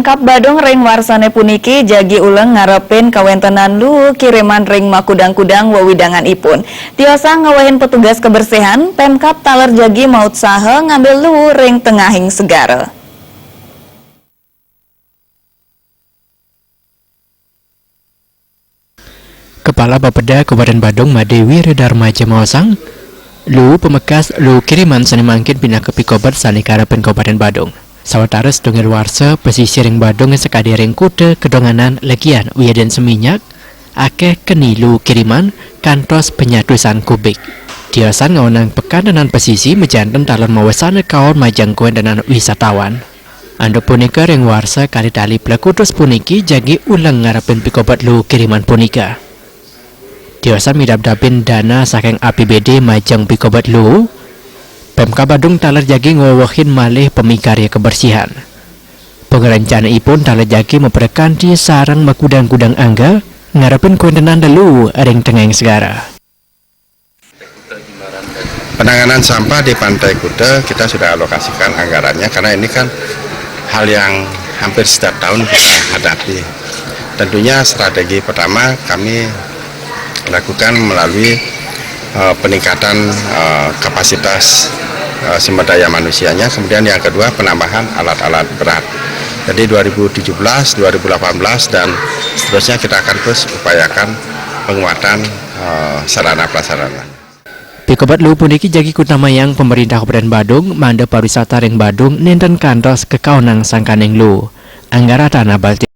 Pemkab Badung ring warsane puniki jagi uleng ngarepin kawentenan lu kiriman ring makudang-kudang wewidangan ipun. Tiasa ngawahin petugas kebersihan, Pemkab taler jagi maut saha ngambil lu ring tengahing segara. Kepala Bapeda Kabupaten Badung Madewi Redarma Jemaosang, lu pemekas lu kiriman sani mangkin pindah ke Pikobat sani karepen Kabupaten Badung. Sawatares dongil warsa pesisir ring Badung sekadi ring kute kedonganan legian wiyaden seminyak akeh keni lu kiriman kantos penyatusan kubik. Tiasan ngawenang pekadanan pesisi mejanten talon mawasana kawan majangkuan dengan wisatawan. Ando punika ring warsa kali tali pelakutus puniki jagi ulang ngarepin Pikobat lu kiriman punika. Tiasan midap-dapin dana saking APBD majang Pikobat lu, Pemkab Badung taler jagi ngawahin malih pemikarya kebersihan. Pengerencana ipun taler jagi memperkanti sarang makudang-kudang angga ngarepin kuentenan delu ring tengeng segara. Penanganan sampah di Pantai Kuta kita sudah alokasikan anggarannya karena ini kan hal yang hampir setiap tahun kita hadapi. Tentunya strategi pertama kami lakukan melalui peningkatan kapasitas sumber daya manusianya, kemudian yang kedua penambahan alat-alat berat. Jadi 2017, 2018 dan seterusnya kita akan terus upayakan penguatan sarana prasarana. Pikobat lu puniki jagi kutamayang pemerintah Kabupaten Badung manda pariwisata ring Badung nenten kantos kekaunang sangkaneng lu. Anggara tanah balti